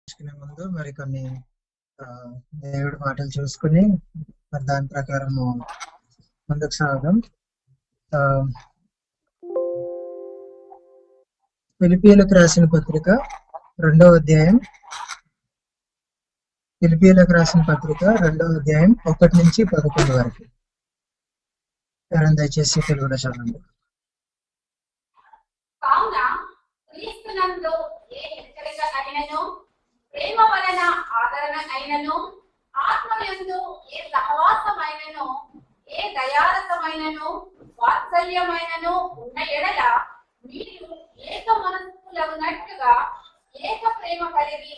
చేసుకునే ముందు మరి కొన్ని దేవుడి మాటలు చూసుకుని మరి దాని ప్రకారం ముందుకు సాగం. ఫిలిప్పీయులకు రాసిన పత్రిక 2వ అధ్యాయం. ఫిలిప్పీయులకు రాసిన పత్రిక 2వ అధ్యాయం 1 నుంచి 11 వరకు. ఎవరైనా దయచేసి తెలుగులో చదవండి. కావున క్రీస్తునందు ఏ హెచ్చరిక అయినను, ప్రేమ వలన ఆదరణ అయినను, ఆత్మయందు ఏ సహవాసమైనను, ఏ దయారసమైనను, వాత్సల్యమైనను ఉన్న ఎడల మీరు ఏక మనస్కులగునట్టుగా ఏక ప్రేమ కలిగి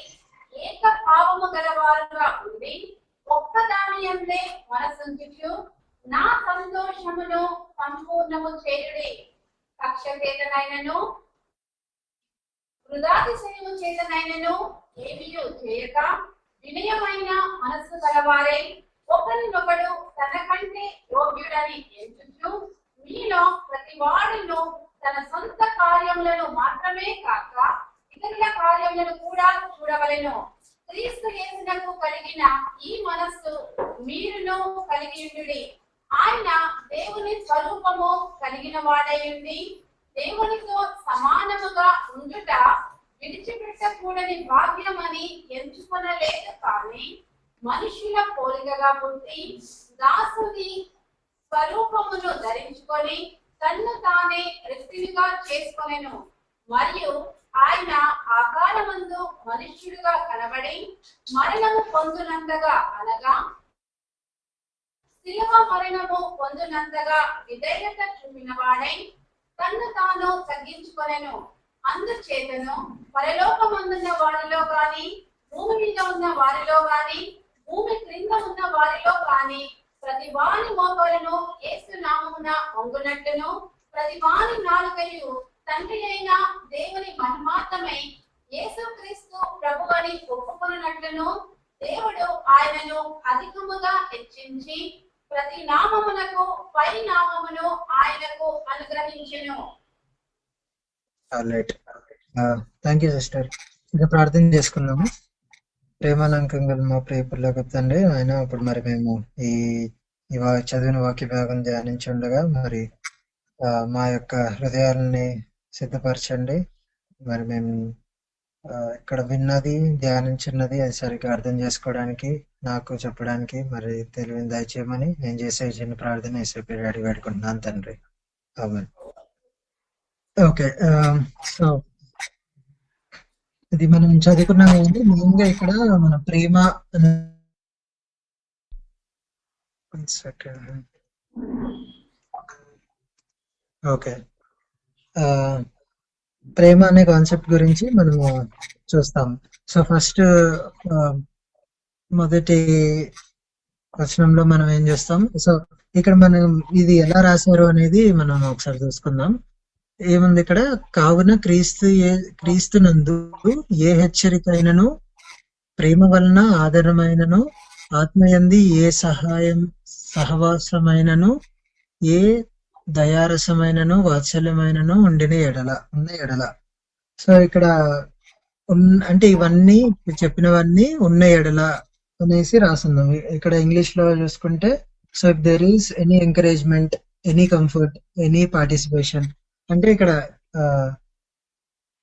ఏక భావము గలవారుగా ఉండి ఒక్కదాని యందే మనసుంచుచు నా సంతోషమును సంపూర్ణము చేయుడి. కక్ష చేతనైనను వృధాతిశయము చేతనైనను ఏమీయూ చేయక వినయమైన మనస్సు గలవారై ఒకరినొకడు తనకంటే యోగ్యుడని ఎంచుచు మీలో ప్రతి వాడును తన సొంత కార్యములను మాత్రమే కాక ఇతరుల కార్యములను కూడా చూడవలెను. క్రీస్తు యేసునకు కలిగిన ఈ మనస్సు మీరును కలిగి ఉండుడి. ఆయన దేవుని స్వరూపము కలిగిన వాడై ఉండి దేవునితో సమానముగా ఉండుట విడిచిపెట్టకూడని భాగ్యమని ఎంచుకొనలేదు, కానీ మనుషుల పోలికగా పుట్టి దాసుని స్వరూపమును ధరించుకొని తన్ను తానే రిక్తిగా చేసుకొనెను. మరియు ఆయన ఆకారమందు మనుష్యుడుగా కనబడి మరణము పొందునంతగా, అనగా శిలువ మరణము పొందునంతగా విధేయత చూపిన వాడై తన్ను తాను తగ్గించుకొనెను. అందుచేతను పరలోకమందున్న వారిలో గాని, భూమి మీద ఉన్న వారిలో గాని, భూమి క్రింద ఉన్న వారిలో గాని ప్రతి వాని మోకాలును యేసు నామమున వంగునట్లును, ప్రతి వాని నాలుకయు తండ్రి అయిన దేవుని మహిమార్థమై యేసుక్రీస్తు ప్రభువని ఒప్పుకొనున్నట్లును దేవుడు ఆయనను అధికముగా హెచ్చించి ప్రతి నామమునకు పై నామమును ఆయనకు అనుగ్రహించెను. Thank you sister. ఇంకా ప్రార్థన చేసుకున్నాము. ప్రేమాలంకంగా మా ప్రియపుల్లోకి తండ్రి ఆయన ఇప్పుడు మరి మేము ఈ చదివిన వాక్య భాగం ధ్యానించి ఉండగా మరి మా యొక్క హృదయాలని సిద్ధపరచండి. మరి మేము ఇక్కడ విన్నది ధ్యానించున్నది అది సరిగ్గా అర్థం చేసుకోవడానికి, నాకు చెప్పడానికి మరి తెలివిని దయచేయమని నేను చేసే చిన్న ప్రార్థన ఏసీపీ డాడీ పెట్టుకుంటున్నాను తండ్రి. ఓకే, సో ఇది మనం చదువుకున్నాం ఏంటి మెయిన్గా ఇక్కడ మన ప్రేమ ఓకే ప్రేమ అనే కాన్సెప్ట్ గురించి మనము చూస్తాం. సో ఫస్ట్ మొదటి వచనంలో మనం ఏం చేస్తాం, సో ఇక్కడ మనం ఇది ఎలా రాశారు అనేది మనం ఒకసారి చూసుకుందాం. ఏముంది ఇక్కడ, కావున క్రీస్తునందు ఏ హెచ్చరిక అయినను, ప్రేమ వలన ఆదరణమైనను, ఆత్మయంది ఏ సహవాసమైనను, ఏ దయారసమైనను, వాత్సల్యమైనను ఉన్న ఎడల. సో ఇక్కడ అంటే ఇవన్నీ చెప్పినవన్నీ ఉన్న ఎడల అనేసి రాస్తున్నాం. ఇక్కడ ఇంగ్లీష్ లో చూసుకుంటే, so if there is any encouragement, any comfort, any participation, అంటే ఇక్కడ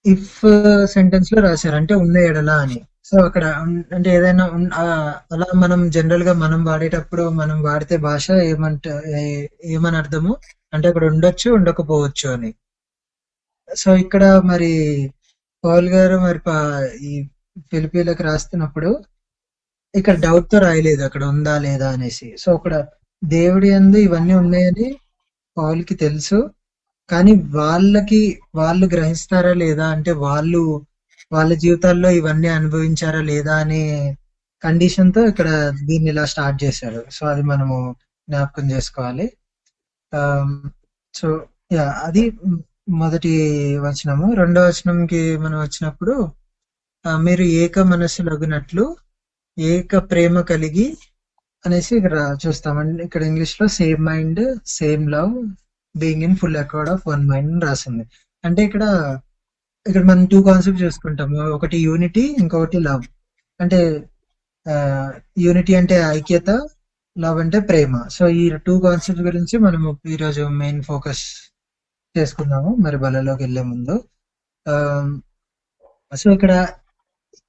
ఇఫ్ సెంటెన్స్ లో రాశారు అంటే ఉన్న ఎడల అని. సో అక్కడ అంటే ఏదైనా అలా మనం జనరల్ గా మనం వాడేటప్పుడు మనం వాడితే భాష ఏమని అర్థము అంటే అక్కడ ఉండొచ్చు ఉండకపోవచ్చు అని. సో ఇక్కడ మరి పౌల్ గారు మరి ఈ ఫిలిప్పీలకు రాస్తున్నప్పుడు ఇక్కడ డౌట్ తో రాయలేదు అక్కడ ఉందా లేదా అనేసి. సో అక్కడ దేవుడి యందు ఇవన్నీ ఉన్నాయని పౌల్కి తెలుసు, కానీ వాళ్ళు గ్రహిస్తారా లేదా, అంటే వాళ్ళ జీవితాల్లో ఇవన్నీ అనుభవించారా లేదా అనే కండిషన్ తో ఇక్కడ దీన్ని ఇలా స్టార్ట్ చేశారు. సో అది మనము జ్ఞాపకం చేసుకోవాలి. సో అది మొదటి వచనము. రెండో వచనంకి మనం వచ్చినప్పుడు, మీరు ఏక మనస్సులగునట్లు ఏక ప్రేమ కలిగి అనేసి ఇక్కడ చూస్తామండి. ఇక్కడ ఇంగ్లీష్ లో same mind, same love, being in full accord of one mind అని రాసింది. అంటే ఇక్కడ మనం టూ కాన్సెప్ట్ చూసుకుంటాము, ఒకటి యూనిటీ, ఇంకొకటి లవ్. అంటే యూనిటీ అంటే ఐక్యత, లవ్ అంటే ప్రేమ. సో ఈ టూ కాన్సెప్ట్ గురించి మనము ఈరోజు మెయిన్ ఫోకస్ చేసుకుందాము మరి బలలోకి వెళ్లే ముందు. సో ఇక్కడ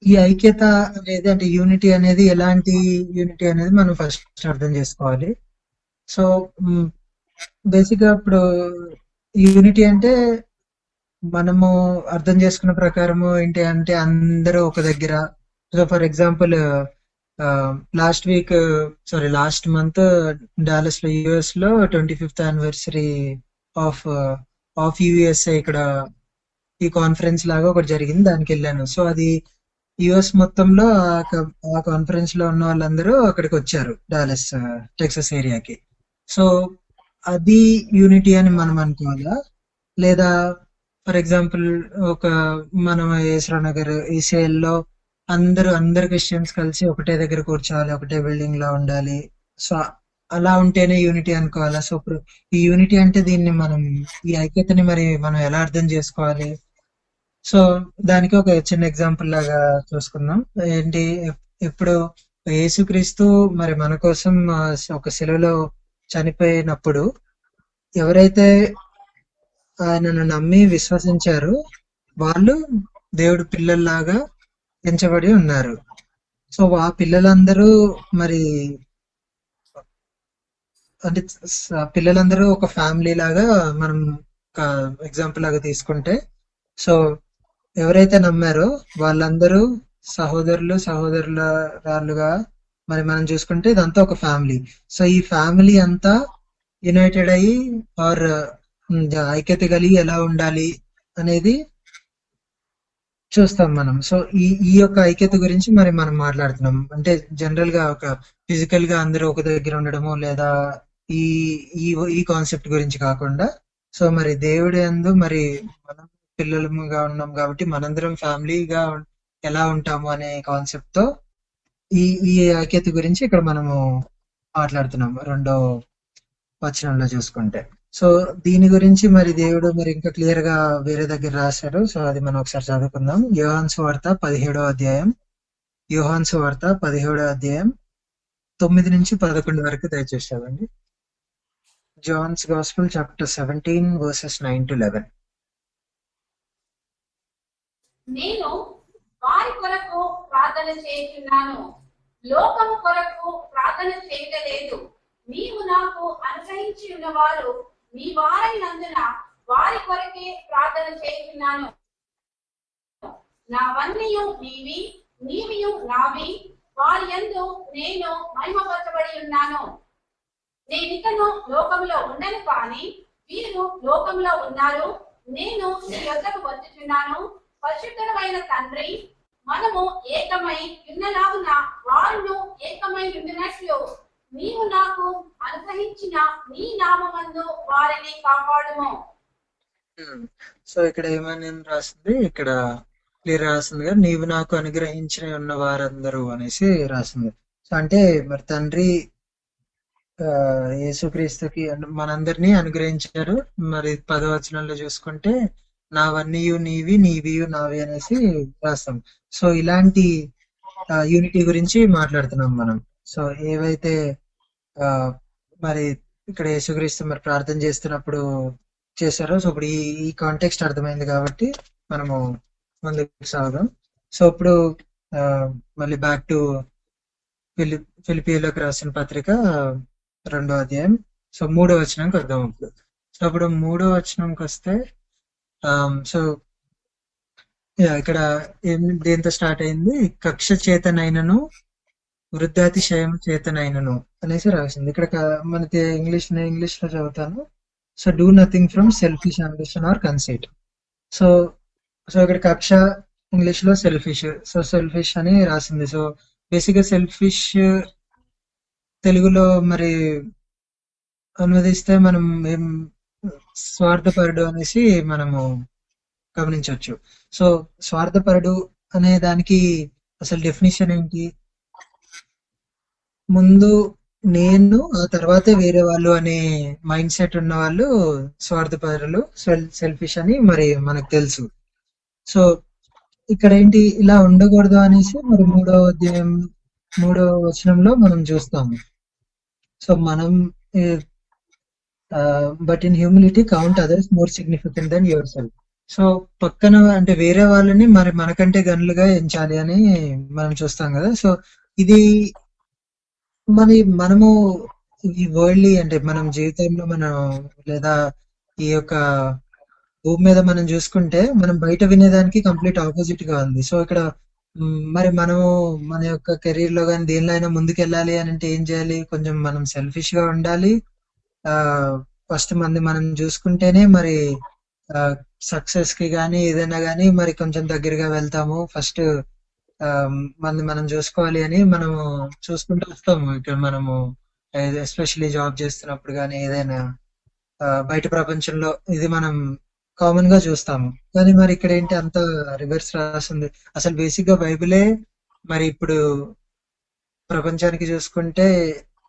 ఈ ఐక్యత అనేది అంటే యూనిటీ అనేది ఎలాంటి యూనిటీ అనేది మనం ఫస్ట్ అర్థం చేసుకోవాలి. సో బేసిక్ గా ఇప్పుడు యూనిటీ అంటే మనము అర్థం చేసుకున్న ప్రకారము ఏంటి అంటే అందరూ ఒక దగ్గర. So for example last month Dallas లో యుఎస్ లో 25th anniversary of of USA ఇక్కడ ఈ కాన్ఫరెన్స్ లాగా ఒకటి జరిగింది, దానికి వెళ్ళాను. సో అది యుఎస్ మొత్తంలో ఆ కాన్ఫరెన్స్ లో ఉన్న వాళ్ళందరూ అక్కడికి వచ్చారు డాలస్ టెక్సస్ ఏరియాకి. సో అది యూనిటీ అని మనం అనుకోవాలా, లేదా ఫర్ ఎగ్జాంపుల్ ఒక మనం ఏస్రా నగర్ ఈసీఎల్ లో అందరు క్రిస్టియన్స్ కలిసి ఒకటే దగ్గర కూర్చోవాలి, ఒకటే బిల్డింగ్ లో ఉండాలి. సో అలా ఉంటేనే యూనిటీ అనుకోవాలా? సో ఇప్పుడు ఈ యూనిటీ అంటే దీన్ని మనం ఈ ఐక్యతని మరి మనం ఎలా అర్థం చేసుకోవాలి? సో దానికి ఒక చిన్న ఎగ్జాంపుల్ లాగా చూసుకుందాం. ఏంటి, ఇప్పుడు యేసుక్రీస్తు మరి మన కోసం ఒక శిలువలో చనిపోయినప్పుడు ఎవరైతే ఆయనను నమ్మి విశ్వసించారో వాళ్ళు దేవుడి పిల్లల్లాగా పెంచబడి ఉన్నారు. సో ఆ పిల్లలందరూ మరి అంటే పిల్లలందరూ ఒక ఫ్యామిలీ లాగా మనం ఒక ఎగ్జాంపుల్ లాగా తీసుకుంటే, సో ఎవరైతే నమ్మారో వాళ్ళందరూ సహోదరులుగా మరి మనం చూసుకుంటే ఇదంతా ఒక ఫ్యామిలీ. సో ఈ ఫ్యామిలీ అంతా యునైటెడ్ అయ్యి ఆర్ ఐక్యత కలిగి ఎలా ఉండాలి అనేది చూస్తాం మనం. సో ఈ యొక్క ఐక్యత గురించి మరి మనం మాట్లాడుతున్నాం. అంటే జనరల్ గా ఒక ఫిజికల్ గా అందరూ ఒక దగ్గర ఉండడము, లేదా ఈ ఈ ఈ కాన్సెప్ట్ గురించి కాకుండా, సో మరి దేవుడి యందు మరి మనం పిల్లలుగా ఉన్నాం కాబట్టి మనందరం ఫ్యామిలీగా ఎలా ఉంటాము అనే కాన్సెప్ట్ తో ఈ ఈ ఐక్యత గురించి ఇక్కడ మనము మాట్లాడుతున్నాము రెండో వచనంలో చూసుకుంటే. సో దీని గురించి మరి దేవుడు మరి ఇంకా క్లియర్ గా వేరే దగ్గర రాశారు. సో అది మనం ఒకసారి చదువుకుందాం. యోహాను సువార్త 17వ అధ్యాయం 9 నుంచి 11 వరకు దయచేసి చదవండి. Johne's gospel chapter 17 verses 9 to 11. నేను వారి కొరకు ప్రార్థన చేస్తున్నాను, లోకము కొరకు ప్రార్థన చేయలేదు. నీవు నాకు అనుగ్రహించి ఉన్నవారు నీ వారైనందున వారి కొరకే ప్రార్థన చేస్తున్నాను. నావన్నీయు నీవి, నీవియు నావి, వారి యందు నేను మహిమపరచబడి ఉన్నాను. నేనికను లోకంలో ఉండను, కానీ వీరు లోకంలో ఉన్నారు. నేను నీ యొద్దకు వచ్చుచున్నాను. పరిశుద్ధమైన తండ్రి, మనము ఏకమై ఉన్నలాగున వారును ఏకమై ఉండినట్లు నీవు నాకు అనుగ్రహించిన నీ నామమందు వారిని కాపాడుము. సో ఇక్కడ ఏమని రాసింది, ఇక్కడ క్లియర్ రాసింది కదా, నీవు నాకు అనుగ్రహించిన ఉన్న వారందరూ అనేసి రాసింది. సో అంటే మరి తండ్రి యేసుక్రీస్తుకి మనందరినీ అనుగ్రహించారు. మరి 10వ వచనంలో చూసుకుంటే నావన్నీయు నీవి, నీవియు నావి అనేసి రాస్తాం. సో ఇలాంటి యూనిటీ గురించి మాట్లాడుతున్నాం మనం. సో ఏవైతే మరి ఇక్కడ యేసుక్రీస్తు మరి ప్రార్థన చేస్తున్నప్పుడు చేశారో, సో ఇప్పుడు ఈ కాంటెక్స్ట్ అర్థమైంది కాబట్టి మనము ముందుకు సాగుదాం. సో ఇప్పుడు మళ్ళీ బ్యాక్ టు ఫిలిప్పీయులకు రాసిన పత్రిక 2వ అధ్యాయం. సో 3వ వచనంకి వద్దాం ఇప్పుడు. సో అప్పుడు 3వ వచనంకి వస్తే సో ఇక్కడ దేంతో స్టార్ట్ అయింది, కక్ష చేతనైనను వృద్ధాతిశయం చేతనైనను అనేసి రాసింది. ఇక్కడ మనకి ఇంగ్లీష్ లో చదువుతాను. So do nothing from selfish ambition or conceit. So ఇక్కడ కక్ష ఇంగ్లీష్ లో సెల్ఫిష్, సో సెల్ఫిష్ అని రాసింది. సో బేసిక్ గా సెల్ఫిష్ తెలుగులో మరి అనువదిస్తే మనం ఏం స్వార్థపరుడు అనేసి మనము గమనించవచ్చు. సో స్వార్థపరుడు అనే దానికి అసలు డెఫినిషన్ ఏంటి, ముందు నేను ఆ తర్వాతే వేరే వాళ్ళు అనే మైండ్ సెట్ ఉన్న వాళ్ళు స్వార్థపరులు, సెల్ఫిష్ అని మరి మనకు తెలుసు. సో ఇక్కడ ఏంటి ఇలా ఉండకూడదు అనేసి మరి 3వ వచనంలో మనం చూస్తాము. సో మనం but in humility count others more significant than yourself. So పక్కన అంటే వేరే వాళ్ళని మరి మనకంటే గనులుగా ఎంచాలి అని మనం చూస్తాం కదా. సో ఇది మనము ఈ వరల్డ్లీ అంటే మనం జీవితంలో మనం లేదా ఈ యొక్క భూమి మీద మనం చూసుకుంటే మనం బయట వినేదానికి కంప్లీట్ ఆపోజిట్ గా ఉంది. సో ఇక్కడ మరి మనము మన యొక్క కెరీర్ లో కానీ దేనిలో అయినా ముందుకెళ్ళాలి అని అంటే ఏం చేయాలి? కొంచెం మనం సెల్ఫిష్ గా ఉండాలి. ఫస్ట్ మనం చూసుకుంటేనే మరి సక్సెస్ కి కానీ ఏదైనా కానీ మరి కొంచెం దగ్గరగా వెళ్తాము. ఫస్ట్ మనం చూసుకోవాలి అని మనము చూసుకుంటూ వస్తాము. ఇక్కడ మనము ఎస్పెషల్లీ జాబ్ చేస్తున్నప్పుడు కానీ ఏదైనా బయట ప్రపంచంలో ఇది మనం కామన్ గా చూస్తాము. కానీ మరి ఇక్కడ ఏంటి అంత రివర్స్ రాసింది. అసలు బేసిక్ గా బైబిలే మరి ఇప్పుడు ప్రపంచానికి చూసుకుంటే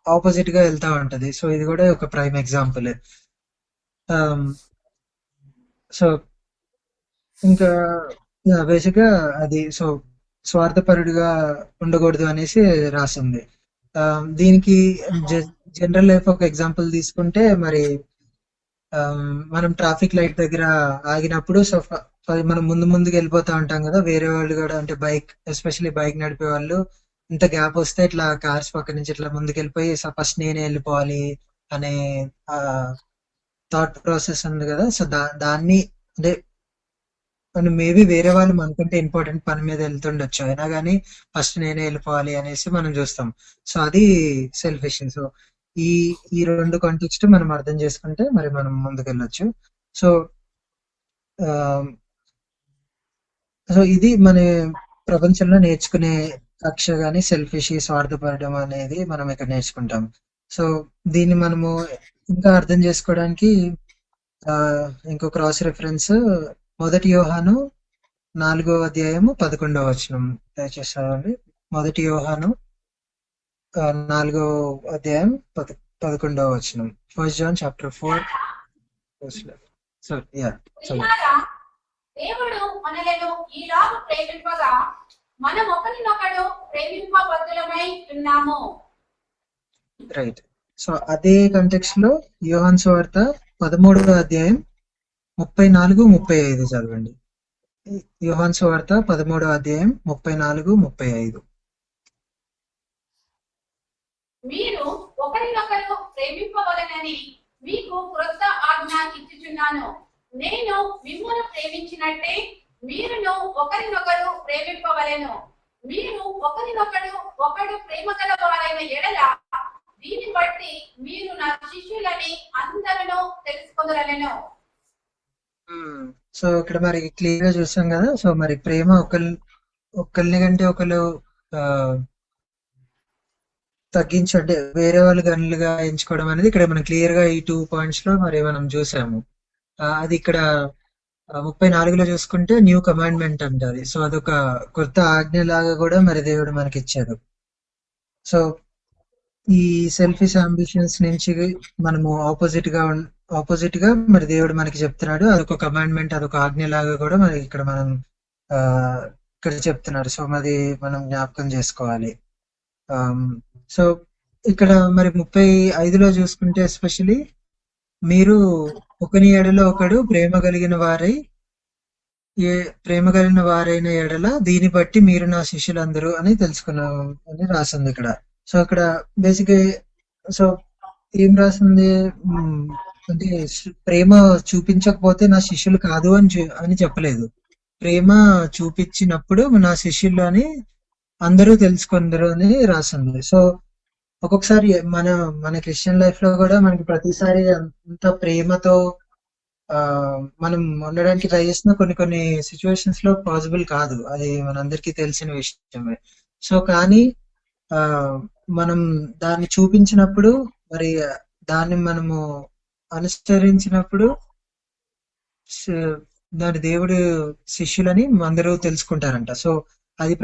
ఆపోజిట్ గా వెళ్తా ఉంటది. సో ఇది కూడా ఒక ప్రైమ్ ఎగ్జాంపుల్. సో ఇంకా బేసిక్ గా అది సో స్వార్థపరుడిగా ఉండకూడదు అనేసి రాసింది. దీనికి జనరల్ లైఫ్ ఒక ఎగ్జాంపుల్ తీసుకుంటే మరి మనం ట్రాఫిక్ లైట్ దగ్గర ఆగినప్పుడు సో మనం ముందుకు వెళ్ళిపోతా ఉంటాం కదా. వేరే వాళ్ళు కూడా అంటే ఎస్పెషల్లీ బైక్ నడిపే వాళ్ళు ఇంత గ్యాప్ వస్తే ఇట్లా కార్స్ పక్క నుంచి ఇట్లా ముందుకు వెళ్ళిపోయి ఫస్ట్ నేనే వెళ్ళిపోవాలి అనే థాట్ ప్రాసెస్ ఉంది కదా. సో దాన్ని అంటే మేబీ వేరే వాళ్ళు మనకంటే ఇంపార్టెంట్ పని మీద వెళ్తుండొచ్చు, అయినా కానీ ఫస్ట్ నేనే వెళ్ళిపోవాలి అనేసి మనం చూస్తాం. సో అది సెల్ఫిష్. సో ఈ ఈ 2 కాంటెక్స్ట్ మనం అర్థం చేసుకుంటే మరి మనం ముందుకెళ్ళొచ్చు. సో సో ఇది మన ప్రపంచంలో నేర్చుకునే కక్ష గాని సెల్ఫిష్ స్వార్థపడడం అనేది మనం ఇక్కడ నేర్చుకుంటాం. సో దీన్ని మనము ఇంకా అర్థం చేసుకోవడానికి ఇంకో క్రాస్ రెఫరెన్స్ 1 యోహాను 4:11 దయచేసి చదవండి. 1 యోహాను 4:11 1 John chapter 4 దేవుడు మనలను ఈలాగు ప్రేమింపగా మనం ఒకరినొకడు ప్రేమింపబద్ధులమై ఉన్నాము. రైట్. సో అదే కంటెక్స్ట్ లో యోహాను సువార్త 13:34-35 చదవండి. యోహాను సువార్త 13:34-35. మీరు ఒకరినొకరు ప్రేమింపవలెనని మీకు క్రొత్త ఆజ్ఞ ఇచ్చుచున్నాను. నేను మిమ్మును ప్రేమించినట్టే మీరును ఒకరినొకరు ప్రేమింపవలెను. మీరు ఒకడు ప్రేమ గల వారైన ఎడల దీన్ని బట్టి మీరు నా శిష్యులని అందరూ తెలుసుకొనగలెను. సో ఇక్కడ మరి క్లియర్ గా చూస్తాం కదా. సో మరి ప్రేమ ఒకరిని కంటే ఒకరు తగ్గించండి వేరే వాళ్ళు గనులుగా ఎంచుకోవడం అనేది ఇక్కడ మనం క్లియర్ గా ఈ 2 పాయింట్స్ లో మరి మనం చూసాము. అది ఇక్కడ 34లో చూసుకుంటే న్యూ కమాండ్మెంట్ అంటారు. సో అదొక కొత్త ఆజ్ఞ లాగా కూడా మరి దేవుడు మనకి ఇచ్చాడు. సో ఈ సెల్ఫిష్ అంబిషన్స్ నుంచి మనము ఆపోజిట్ గా మరి దేవుడు మనకి చెప్తున్నాడు. అదొక కమాండ్మెంట్, అదొక ఆజ్ఞ లాగా కూడా మరి ఇక్కడ మనం ఇక్కడ చెప్తున్నారు. సో మరి మనం జ్ఞాపకం చేసుకోవాలి. సో ఇక్కడ మరి 35లో చూసుకుంటే ఎస్పెషలీ మీరు ఒకని ఎడలో ఒకడు ప్రేమ కలిగిన వారైన ఎడల దీన్ని బట్టి మీరు నా శిష్యులందరూ అని తెలుసుకున్నాం అని రాసింది ఇక్కడ. సో ఇక్కడ బేసిక్ సో ఏం రాసింది అంటే ప్రేమ చూపించకపోతే నా శిష్యులు కాదు అని చెప్పలేదు. ప్రేమ చూపించినప్పుడు నా శిష్యులు అని అందరూ తెలుసుకుందరు అని రాసింది. సో ఒక్కొక్కసారి మన క్రిస్టియన్ లైఫ్ లో కూడా మనకి ప్రతిసారి అంత ప్రేమతో మనం ఉండడానికి ట్రై చేసిన కొన్ని సిచ్యువేషన్స్ లో పాసిబుల్ కాదు. అది మనందరికీ తెలిసిన విషయమే. సో కానీ మనం దాన్ని చూపించినప్పుడు మరి దాన్ని మనము అనుసరించినప్పుడు దాని దేవుడు శిష్యులని అందరూ తెలుసుకుంటారంట. సో అది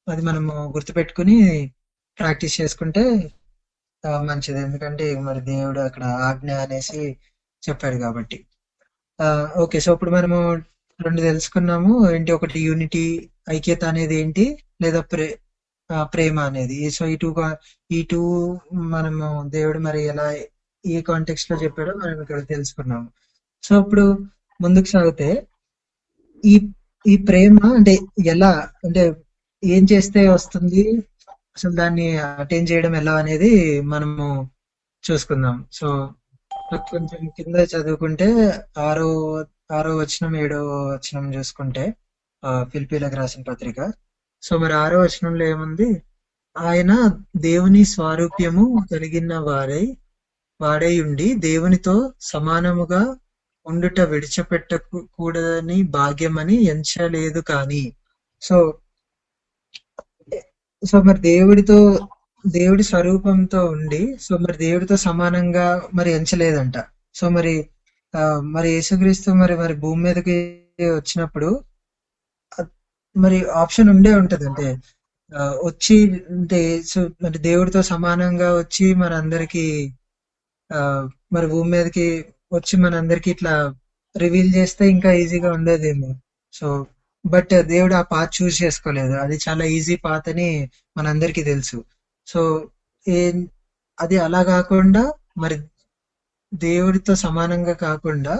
అది మనము గుర్తుపెట్టుకుని ప్రాక్టీస్ చేసుకుంటే మంచిది. ఎందుకంటే మరి దేవుడు అక్కడ ఆజ్ఞ అనేసి చెప్పాడు కాబట్టి. ఓకే. సో ఇప్పుడు మనము రెండు తెలుసుకున్నాము. ఏంటి ఒకటి యూనిటీ, ఐక్యత అనేది ఏంటి, లేదా ప్రేమ అనేది. సో ఈ టూ మనము దేవుడు మరి ఎలా ఏ కాంటెక్స్ట్ లో చెప్పాడో మనం ఇక్కడ తెలుసుకున్నాము. సో ఇప్పుడు ముందుకు సాగితే ఈ ఈ ప్రేమ అంటే ఎలా, అంటే ఏం చేస్తే వస్తుంది, అసలు దాన్ని అటైన్ చేయడం ఎలా అనేది మనము చూసుకుందాం. సో కొంచెం కింద చదువుకుంటే ఆరో ఆరో వచనం, ఏడో వచనం చూసుకుంటే ఫిలిప్పీలకు రాసిన పత్రిక. సో మరి ఆరో వచనంలో ఏముంది, ఆయన దేవుని స్వారూప్యము కలిగిన వాడై ఉండి దేవునితో సమానముగా ఉండుట విడిచిపెట్టకూడదని భాగ్యమని ఎంచలేదు కానీ. సో సో మరి దేవుడి స్వరూపంతో ఉండి, సో మరి దేవుడితో సమానంగా మరి ఎంచలేదంట. సో మరి మరి యేసుక్రీస్తు మరి మరి భూమి మీదకి వచ్చినప్పుడు మరి ఆప్షన్ ఉండే ఉంటది. అంటే వచ్చి అంటే మరి దేవుడితో సమానంగా వచ్చి మరి అందరికి మరి భూమి మీదకి వచ్చి మన అందరికి ఇట్లా రివీల్ చేస్తే ఇంకా ఈజీగా ఉండేదేమో. సో బట్ దేవుడు ఆ పాత్ చూస్ చేసుకోలేదు. అది చాలా ఈజీ పాత్ అని మనందరికీ తెలుసు. సో ఏ అది అలా కాకుండా మరి దేవుడితో సమానంగా కాకుండా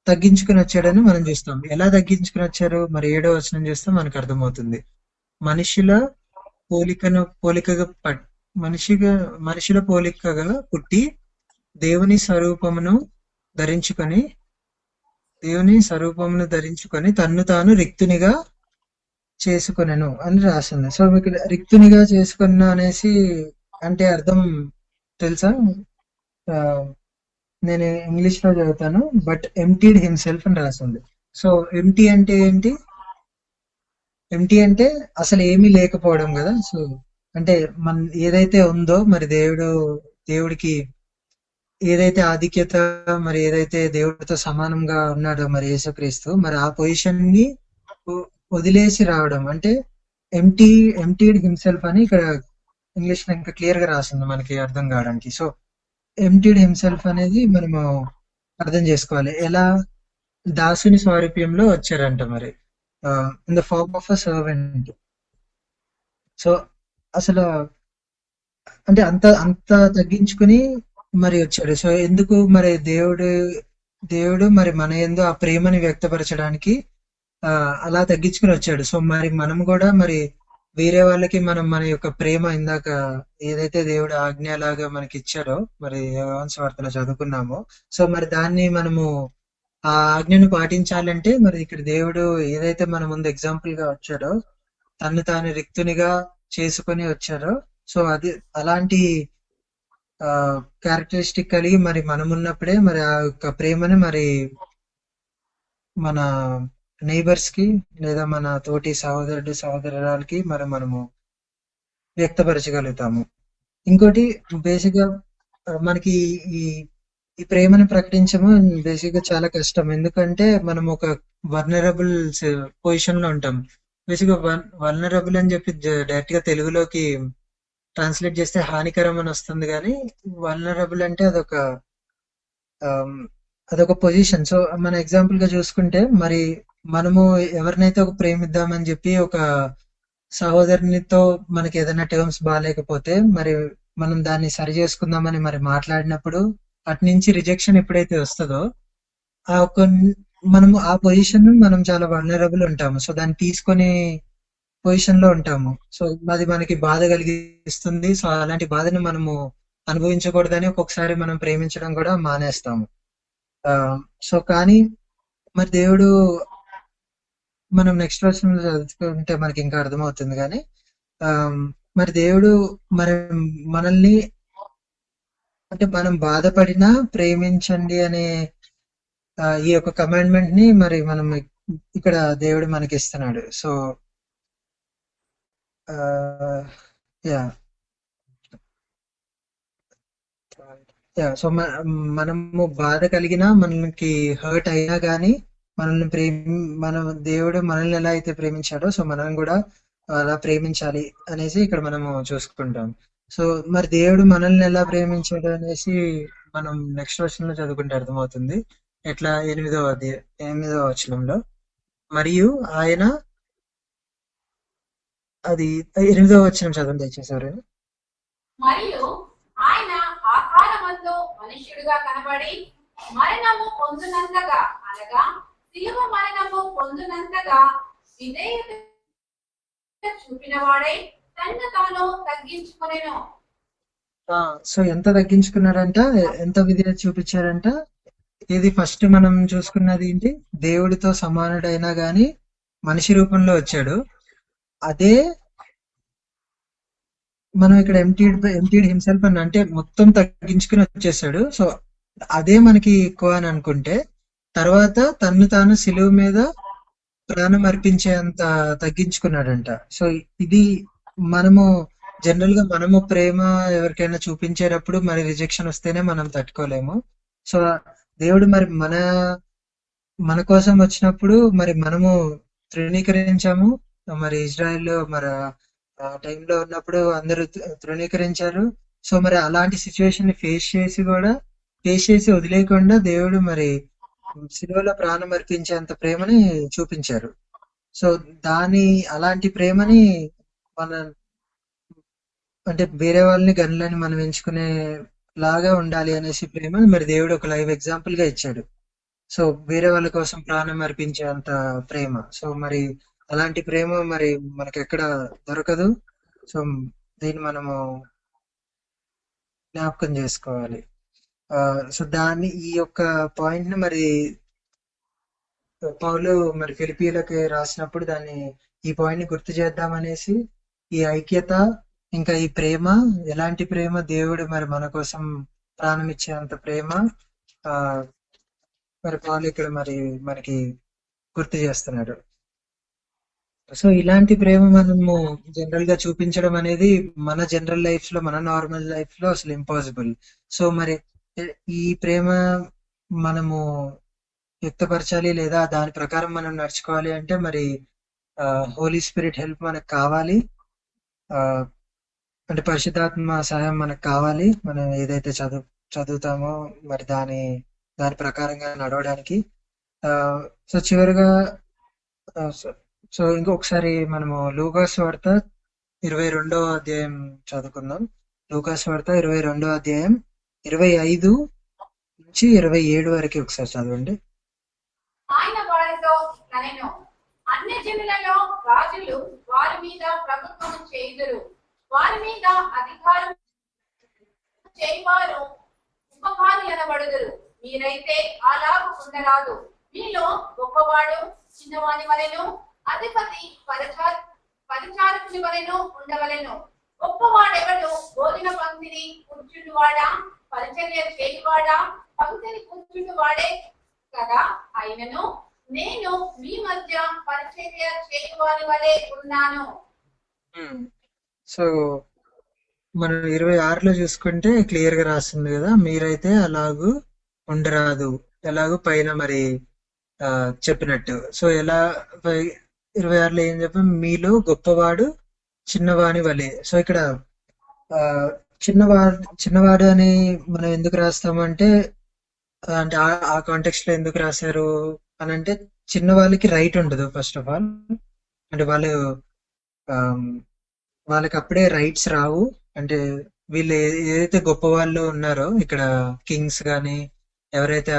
తగ్గించుకుని వచ్చాడని మనం చూస్తాం. ఎలా తగ్గించుకుని వచ్చారు మరి ఏడో వచనం చూస్తే మనకు అర్థమవుతుంది. మనుషుల పోలికగా మనుషుల పోలికగా పుట్టి దేవుని స్వరూపమును ధరించుకొని తన్ను తాను రిక్తునిగా చేసుకొనెను అని రాసింది. సో మీకు రిక్తునిగా చేసుకున్న అనేసి అంటే అర్థం తెలుసా? నేను ఇంగ్లీష్ లో చదువుతాను, బట్ ఎంటీడ్ హిమ్సెల్ఫ్ అని రాసింది. సో ఎంటీ అంటే ఏంటి? ఎంటీ అంటే అసలు ఏమీ లేకపోవడం కదా. సో అంటే మన ఏదైతే ఉందో మరి దేవుడికి ఏదైతే ఆధిక్యత, మరి ఏదైతే దేవుడితో సమానంగా ఉన్నాడో మరి యేసుక్రీస్తు, మరి ఆ పొజిషన్ ని వదిలేసి రావడం అంటే ఎంటీడ్ హిమ్సెల్ఫ్ అని ఇక్కడ ఇంగ్లీష్ లో ఇంకా క్లియర్ గా రాసింది మనకి అర్థం కావడానికి. సో ఎంటీడ్ హిమ్సెల్ఫ్ అనేది మనము అర్థం చేసుకోవాలి. ఎలా? దాసుని స్వారూప్యంలో వచ్చారంట మరి, in the form of a servant. So అసలు అంటే అంత తగ్గించుకుని మరి వచ్చాడు. సో ఎందుకు మరి దేవుడు మరి మన యందు ఆ ప్రేమని వ్యక్తపరచడానికి అలా తగ్గించుకుని వచ్చాడు. సో మరి మనం కూడా మరి వేరే వాళ్ళకి మనం మన యొక్క ప్రేమ ఇందాక ఏదైతే దేవుడు ఆజ్ఞలాగా మనకి ఇచ్చారో మరి యోహాను సువార్తలో చదువుకున్నామో, సో మరి దాన్ని మనము ఆ ఆజ్ఞను పాటించాలంటే మరి ఇక్కడ దేవుడు ఏదైతే మన ముందు ఎగ్జాంపుల్ గా వచ్చాడో, తను తాను రిక్తునిగా చేసుకొని వచ్చారో, సో అది అలాంటి క్యారెక్టరిస్టిక్ కలిగి మరి మనం ఉన్నప్పుడే మరి ఆ యొక్క ప్రేమని మరి మన నైబర్స్ కి లేదా మన తోటి సహోదరురాలకి మరి మనము వ్యక్తపరచగలుగుతాము. ఇంకోటి బేసిక్ గా మనకి ఈ ప్రేమను ప్రకటించము బేసిక్ గా చాలా కష్టం. ఎందుకంటే మనం ఒక వల్నరబుల్ పొజిషన్ లో ఉంటాం. బేసిక్ గా వల్నరబుల్ అని చెప్పి డైరెక్ట్ గా తెలుగులోకి ట్రాన్స్లేట్ చేస్తే హానికరం అని వస్తుంది, కానీ వల్నరబుల్ అంటే అదొక పొజిషన్. సో మన ఎగ్జాంపుల్ గా చూసుకుంటే మరి మనము ఎవరినైతే ఒక ప్రేమిద్దామని చెప్పి ఒక సహోదరునితో మనకి ఏదైనా టర్మ్స్ బాగాలేకపోతే మరి మనం దాన్ని సరి చేసుకుందామని మరి మాట్లాడినప్పుడు అటు నుంచి రిజెక్షన్ ఎప్పుడైతే వస్తుందో మనము ఆ పొజిషన్ మనం చాలా వల్నరబుల్ ఉంటాము. సో దాన్ని తీసుకొని పొజిషన్ లో ఉంటాము. సో అది మనకి బాధ కలిగిస్తుంది. సో అలాంటి బాధని మనము అనుభవించకూడదని ఒక్కొక్కసారి మనం ప్రేమించడం కూడా మానేస్తాము. సో కానీ మరి దేవుడు, మనం నెక్స్ట్ వర్షన్ లో చదువుకుంటే మనకి ఇంకా అర్థమవుతుంది, కానీ మరి దేవుడు మనల్ని అంటే మనం బాధపడినా ప్రేమించండి అనే ఈ యొక్క కమాండ్మెంట్ ని మరి మనం ఇక్కడ దేవుడు మనకి ఇస్తున్నాడు. సో యా సో మనము బాధ కలిగినా, మనకి హర్ట్ అయినా కానీ మన దేవుడు మనల్ని ఎలా అయితే ప్రేమించాడో సో మనం కూడా అలా ప్రేమించాలి అనేసి ఇక్కడ మనము చూసుకుంటాం. సో మరి దేవుడు మనల్ని ఎలా ప్రేమించాడు అనేసి మనం నెక్స్ట్ వర్షన్ లో చదువుకుంటే అర్థమవుతుంది. ఎట్లా? 8వ వచనంలో మరియు ఆయన అది 8వ వచనం చదవండి దయచేసి ఎవరైనా. మరియు ఆయన ఆకారమందు మనుష్యుడిగా కనబడి మరణము పొందునంతగా అనగా శిలువ మరణము పొందునంతగా విధేయత చూపిన వాడై తన్ను తాను తగ్గించుకొనెను. సో ఎంత తగ్గించుకున్నారంట, ఎంత విధేయత చూపించారంట. ఇది ఫస్ట్ మనం చూసుకున్నది ఏంటి, దేవుడితో సమానుడైనా గాని మనిషి రూపంలో వచ్చాడు. అదే మనం ఇక్కడ ఎంటీడ్ హిమ్సెల్ఫ్ అని అంటే మొత్తం తగ్గించుకుని వచ్చేసాడు. సో అదే మనకి ఎక్కువ అని అనుకుంటే, తర్వాత తన్ను తాను సిలువ మీద ప్రాణం అర్పించేంత తగ్గించుకున్నాడంట. సో ఇది మనము జనరల్ గా మనము ప్రేమ ఎవరికైనా చూపించేటప్పుడు మరి రిజెక్షన్ వస్తేనే మనం తట్టుకోలేము. సో దేవుడు మరి మన కోసం వచ్చినప్పుడు మరి మనము తృణీకరించాము. మరి ఇజ్రాయెల్ మరి ఆ టైంలో ఉన్నప్పుడు అందరూ తృణీకరించారు. సో మరి అలాంటి సిచ్యువేషన్ ని ఫేస్ చేసి వదిలేయకుండా దేవుడు మరి సిలువలో ప్రాణం అర్పించేంత ప్రేమని చూపించారు. సో అలాంటి ప్రేమని మన అంటే వేరే వాళ్ళని గనులని మనం ఎంచుకునే లాగా ఉండాలి అనేసి ప్రేమని మరి దేవుడు ఒక లైవ్ ఎగ్జాంపుల్ గా ఇచ్చాడు. సో వేరే వాళ్ళ కోసం ప్రాణం అర్పించే అంత ప్రేమ. సో మరి అలాంటి ప్రేమ మరి మనకి ఎక్కడ దొరకదు. సో దీన్ని మనము జ్ఞాపకం చేసుకోవాలి. సో ఈ యొక్క పాయింట్ ని మరి పౌలు మరి ఫిలిప్పీయులకి రాసినప్పుడు ఈ పాయింట్ ని గుర్తు చేద్దామనేసి, ఈ ఐక్యత ఇంకా ఈ ప్రేమ, ఎలాంటి ప్రేమ, దేవుడు మరి మన కోసం ప్రాణం ఇచ్చేంత ప్రేమ ఆ మరి పౌలు ఇక్కడ మరి మనకి గుర్తు చేస్తున్నాడు. సో ఇలాంటి ప్రేమ మనము జనరల్ గా చూపించడం అనేది మన జనరల్ లైఫ్ లో, మన నార్మల్ లైఫ్ లో అసలు ఇంపాసిబుల్. సో మరి ఈ ప్రేమ మనము వ్యక్తపరచాలి లేదా దాని ప్రకారం మనం నడుచుకోవాలి అంటే మరి హోలీ స్పిరిట్ హెల్ప్ మనకు కావాలి. అంటే పరిశుద్ధాత్మ సహాయం మనకు కావాలి. మనం ఏదైతే చదువుతామో మరి దాని ప్రకారంగా నడవడానికి. సో చివరిగా సో ఇంకొకసారి మనము లూకాసు వార్త 22వ అధ్యాయం చదువుకుందాం. లూకాసు వార్త 22వ అధ్యాయం 25 నుంచి 27 వరకు ఒకసారి చదవండి. ఆయన వారితో అనెను, అన్యజనులలో రాజులు వారి మీద ప్రభుత్వం చేయుదురు, వారి మీద అధికారం చేయవారు ఉపకారులనబడుదురు. మీరైతే అలాగూ ఉండరాదు. మీలో గొప్పవాడు చిన్నవాని వలెను, అధిపతి పరిచారకుని వలెను ఉండవలెను. గొప్పవాడెవడు భోజన పంక్తిని కూర్చుండువాడా, పరిచర్య చేయువాడా, పంక్తిని కూర్చుండువాడే కదా. అయినను నేను మీ మధ్య పరిచర్య చేయువాని వలె ఉన్నాను. సో మనం 26లో చూసుకుంటే క్లియర్ గా రాస్తుంది కదా, మీరైతే అలాగూ ఉండరాదు, ఎలాగూ పైన మరి చెప్పినట్టు. సో ఎలా 26లో ఏం చెప్పాం, మీలో గొప్పవాడు చిన్నవాని వలె. సో ఇక్కడ చిన్నవాడు అని మనం ఎందుకు రాస్తామంటే, అంటే ఆ కాంటెక్స్ట్ లో ఎందుకు రాశారు అని అంటే, చిన్న వాళ్ళకి రైట్ ఉండదు ఫస్ట్ ఆఫ్ ఆల్. అంటే వాళ్ళకి అప్పుడే రైట్స్ రావు. అంటే వీళ్ళు ఏదైతే గొప్ప వాళ్ళు ఉన్నారో ఇక్కడ కింగ్స్ గాని ఎవరైతే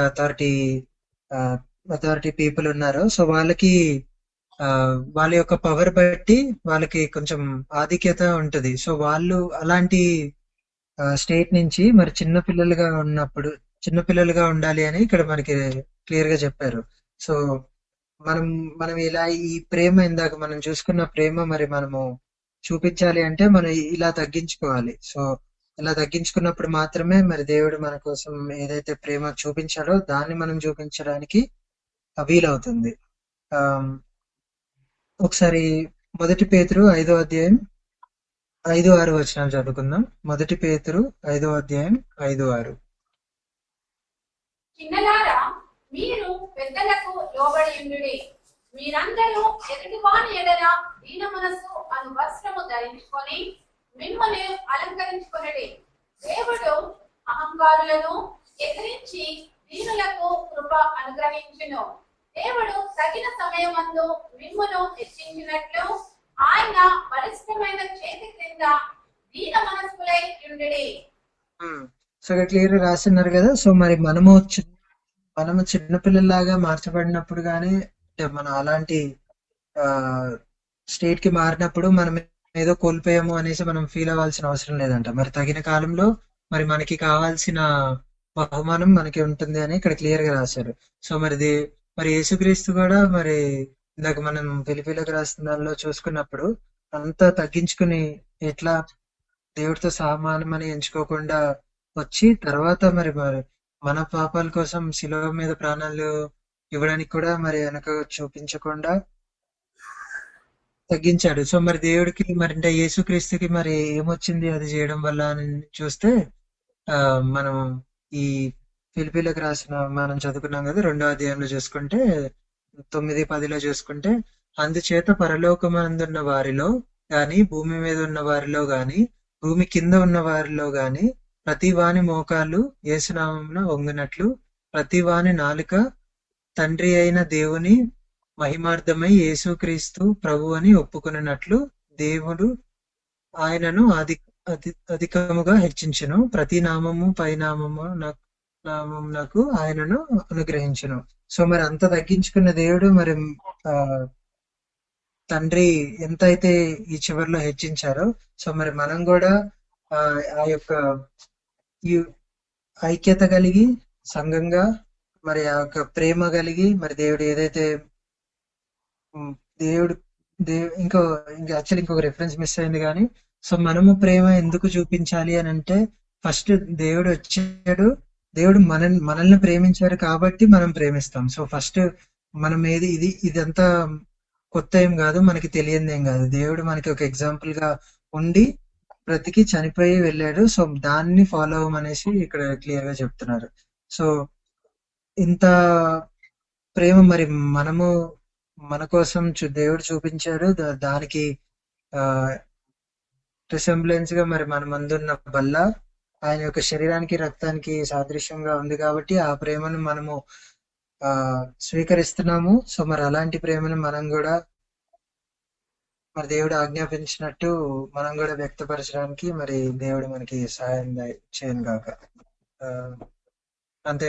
అథారిటీ పీపుల్ ఉన్నారో, సో వాళ్ళకి వాళ్ళ యొక్క పవర్ బట్టి వాళ్ళకి కొంచెం ఆధిక్యత ఉంటది. సో వాళ్ళు అలాంటి స్టేట్ నుంచి మరి చిన్నపిల్లలుగా ఉండాలి అని ఇక్కడ మనకి క్లియర్ గా చెప్పారు. సో మనం ఇలా ఈ ప్రేమ, ఇందాక మనం చూసుకున్న ప్రేమ మరి మనము చూపించాలి అంటే మనం ఇలా తగ్గించుకోవాలి. సో ఇలా తగ్గించుకున్నప్పుడు మాత్రమే మరి దేవుడు మన కోసం ఏదైతే ప్రేమ చూపించాడో దాన్ని మనం చూపించడానికి వీలవుతుంది. ఒకసారి 1 పేతురు 5వ అధ్యాయం 5-6 వచనాలు చదువుకుందాం. 1 పేతురు 5వ అధ్యాయం 5-6. చిన్నలారా, మీరు పెద్దలకు లోబడి ఉండుడి. మీరందరూ ఎదుటివాని ఎడల దీన మనస్సు అను వస్త్రము ధరించుకొని మిమ్మల్ని అలంకరించుకొనుడి. దేవుడు అహంకారులను ఎదిరించి దీనులకు కృప అనుగ్రహించును. దేవుడు తగిన సమయమందు మిమ్మును హెచ్చించినట్లు ఆయన బలిష్టమైన చేతి క్రింద దీన మనస్కులై ఉండుడి. సో ఇక్కడ క్లియర్ రాస్తున్నారు కదా. సో మరి మనము చిన్నపిల్లల్లాగా మార్చబడినప్పుడు కానీ మనం అలాంటి స్టేట్ కి మారినప్పుడు మనం ఏదో కోల్పోయాము అనేసి మనం ఫీల్ అవ్వాల్సిన అవసరం లేదంట. మరి తగిన కాలంలో మరి మనకి కావాల్సిన బహుమానం మనకి ఉంటుంది అని ఇక్కడ క్లియర్ గా రాశారు. సో మరి యేసుక్రీస్తు కూడా మరి ఇందాక మనం ఫిలిప్పీలకు రాసిన దానిలో చూసుకున్నప్పుడు అంతా తగ్గించుకుని ఎట్లా దేవుడితో సమానం అని ఎంచుకోకుండా వచ్చి తర్వాత మరి మన పాపాల కోసం శిలువ మీద ప్రాణాలు ఇవ్వడానికి కూడా మరి వెనక చూపించకుండా తగ్గించాడు. సో మరి దేవుడికి మరి అంటే యేసుక్రీస్తుకి మరి ఏమొచ్చింది అది చేయడం వల్ల అని చూస్తే మనం ఈ ఫిలిప్పీలకు రాసిన మనం చదువుకున్నాం కదా 2వ అధ్యాయంలో చూసుకుంటే 9-10లో చూసుకుంటే, అందుచేత పరలోకమందున్న వారిలో గాని భూమి మీద ఉన్న వారిలో గాని భూమి కింద ఉన్న వారిలో గాని ప్రతి వాని మోకాలు యేసునామమున వంగునట్లు ప్రతి వాని నాలుక తండ్రి అయిన దేవుని మహిమార్థమై యేసుక్రీస్తు ప్రభు అని ఒప్పుకొనున్నట్లు దేవుడు ఆయనను అధికముగా హెచ్చించును. ప్రతి నామము పై నామమునకు ఆయనను అనుగ్రహించును. సో మరి అంత తగ్గించుకున్న దేవుడు మరి తండ్రి ఎంతైతే ఈ చివరిలో హెచ్చించారో, సో మరి మనం కూడా ఆ యొక్క ఈ ఐక్యత కలిగి సంఘంగా మరి ఆ యొక్క ప్రేమ కలిగి మరి దేవుడు ఏదైతే దేవుడు ఇంకా యాక్చువల్లీ ఇంకొక రెఫరెన్స్ మిస్ అయింది కానీ, సో మనము ప్రేమ ఎందుకు చూపించాలి అని అంటే ఫస్ట్ దేవుడు వచ్చాడు, దేవుడు మనల్ని ప్రేమించారు కాబట్టి మనం ప్రేమిస్తాం. సో ఫస్ట్ మనం ఇదంతా కొత్త ఏం కాదు, మనకి తెలియదు ఏం కాదు. దేవుడు మనకి ఒక ఎగ్జాంపుల్ గా ఉండి బ్రతికి చనిపోయి వెళ్ళాడు. సో దాన్ని ఫాలో అవ్వమనేసి ఇక్కడ క్లియర్ గా చెప్తున్నారు. సో ఇంత ప్రేమ మరి మనము మన కోసం దేవుడు చూపించాడు. దానికి రిసెంబ్లెన్స్ గా మరి మన ముందున్న బల్ల ఆయన యొక్క శరీరానికి రక్తానికి సాదృశ్యంగా ఉంది కాబట్టి ఆ ప్రేమను మనము స్వీకరిస్తున్నాము. సో మరి అలాంటి ప్రేమను మనం కూడా మరి దేవుడు ఆజ్ఞాపించినట్టు మనం కూడా వ్యక్తపరచడానికి మరి దేవుడు మనకి సహాయం చేయను గాక. అంతే.